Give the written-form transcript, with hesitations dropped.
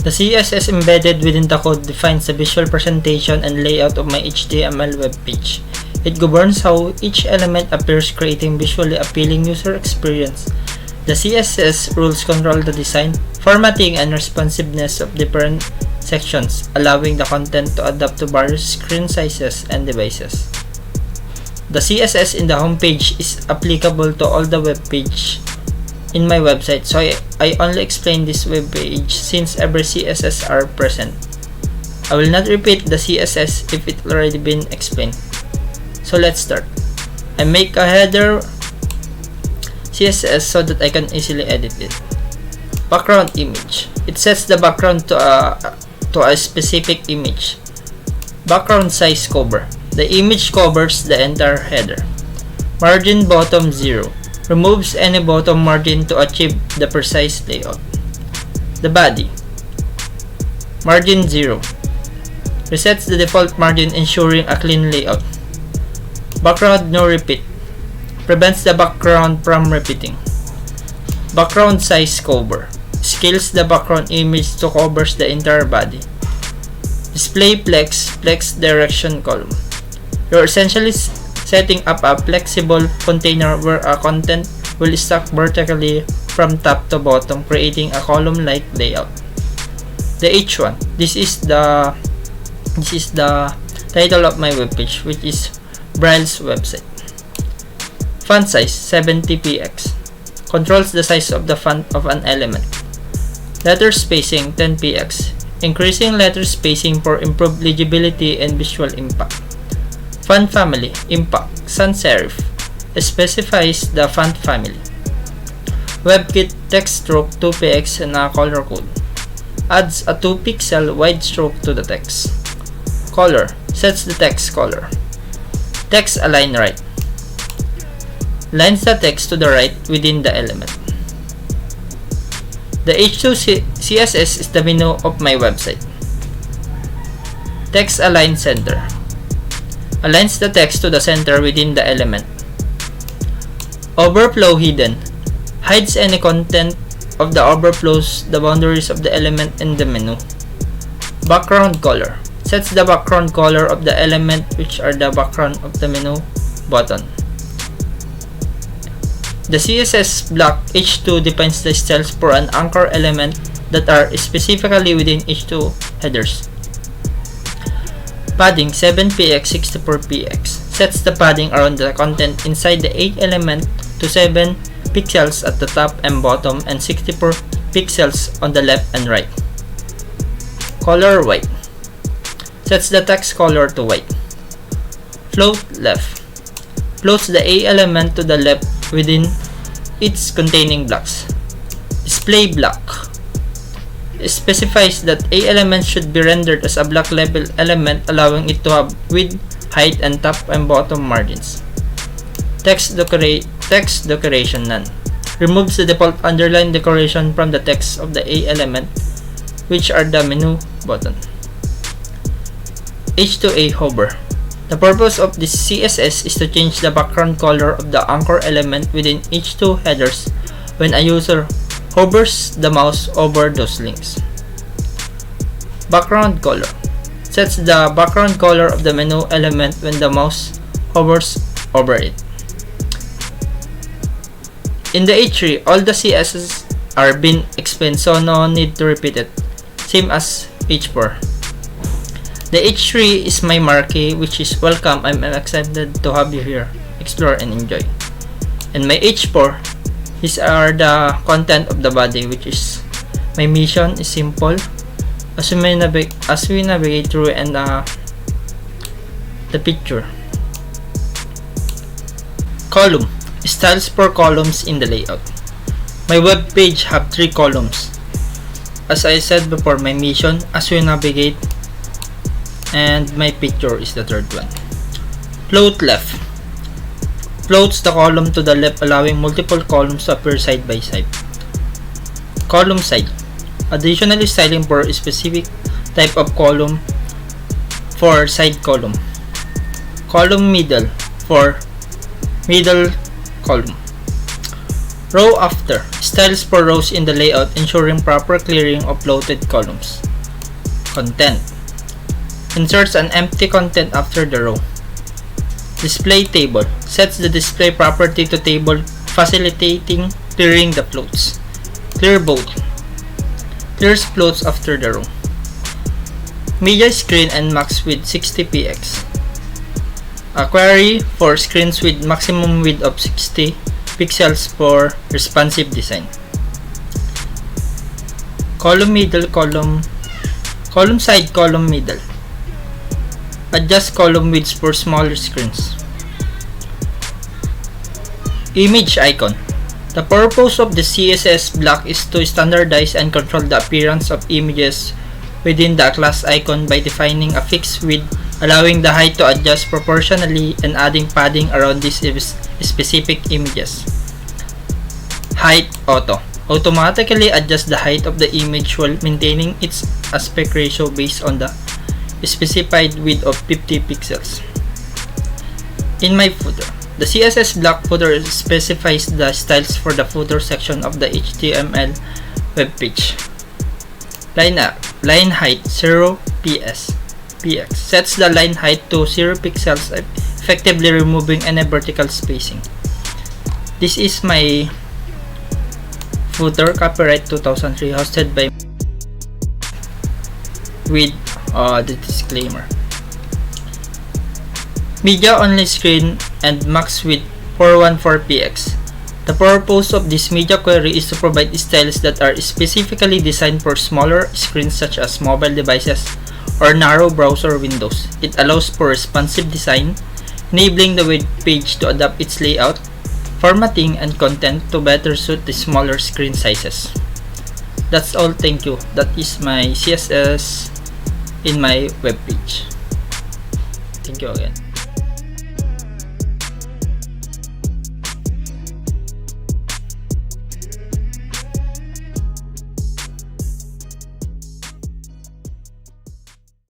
The CSS embedded within the code defines the visual presentation and layout of my HTML web page. It governs how each element appears, creating visually appealing user experience. The CSS rules control the design, formatting, and responsiveness of different sections, allowing the content to adapt to various screen sizes and devices. The CSS in the homepage is applicable to all the web page in my website, so I only explain this web page since every CSS are present. I will not repeat the CSS if it already been explained. So let's start. I make a header CSS so that I can easily edit it. Background image. It sets the background to a specific image. Background size cover. The image covers the entire header. Margin bottom 0. Removes any bottom margin to achieve the precise layout. The body. Margin 0. Resets the default margin, ensuring a clean layout. Background no repeat. Prevents the background from repeating. Background size cover. Scales the background image to covers the entire body. Display flex direction column. You're essentially setting up a flexible container where a content will stack vertically from top to bottom, creating a column-like layout. The H1. This is the title of my webpage, which is Braille's website. Font size 70px. Controls the size of the font of an element. Letter spacing 10px. Increasing letter spacing for improved legibility and visual impact. Font family Impact Sans Serif. Specifies the font family. WebKit text stroke 2px and a color code. Adds a 2-pixel wide stroke to the text. Color. Sets the text color. Text align right. Lines the text to the right within the element. The H2 CSS is the menu of my website. Text align center. Aligns the text to the center within the element. Overflow hidden. Hides any content of the overflows the boundaries of the element in the menu. Background color. Sets the background color of the element, which are the background of the menu button. The CSS block H2 defines the styles for an anchor element that are specifically within H2 headers. Padding 7px 64px. Sets the padding around the content inside the 8 element to 7 pixels at the top and bottom and 64 pixels on the left and right. Color white. Sets the text color to white. Float left. Floats the A element to the left within its containing blocks. Display block. Specifies that A element should be rendered as a block level element, allowing it to have width, height, and top and bottom margins. Text decoration none. Removes the default underline decoration from the text of the A element, which are the menu button. H2A hover. The purpose of this CSS is to change the background color of the anchor element within H2 headers when a user hovers the mouse over those links. Background color. Sets the background color of the menu element when the mouse hovers over it. In the H3, all the CSS are been explained, so no need to repeat it. Same as H4. The H3 is my marquee, which is welcome. I'm excited to have you here. Explore and enjoy. And my H4, these are the content of the body, which is my mission is simple. As we navigate through and the picture. Column. Styles for columns in the layout. My web page have 3 columns. As I said before, my mission, as we navigate, and my picture is the third one. Float left. Floats the column to the left, allowing multiple columns to appear side by side. Column side. Additionally, styling for a specific type of column for side column. Column middle for middle column. Row after. Styles for rows in the layout ensuring proper clearing of bloated columns. Content. Inserts an empty content after the row. Display table. Sets the display property to table, facilitating clearing the floats. Clear both. Clears floats after the row. Media screen and max width 60px. A query for screens with maximum width of 60 pixels for responsive design. Column middle, column side, column middle. Adjust column widths for smaller screens. Image icon. The purpose of the CSS block is to standardize and control the appearance of images within the class icon by defining a fixed width, allowing the height to adjust proportionally and adding padding around these specific images. Height auto. Automatically adjust the height of the image while maintaining its aspect ratio based on the specified width of 50 pixels. In my footer. The CSS block footer specifies the styles for the footer section of the HTML web page. Line height 0 px. Sets the line height to 0 pixels, effectively removing any vertical spacing. This is my footer, copyright 2003, hosted by with the disclaimer. Media only screen and max width 414px. The purpose of this media query is to provide styles that are specifically designed for smaller screens such as mobile devices or narrow browser windows. It allows for responsive design, enabling the web page to adapt its layout, formatting, and content to better suit the smaller screen sizes. That's all, thank you. That is my CSS in my web page. Thank you again.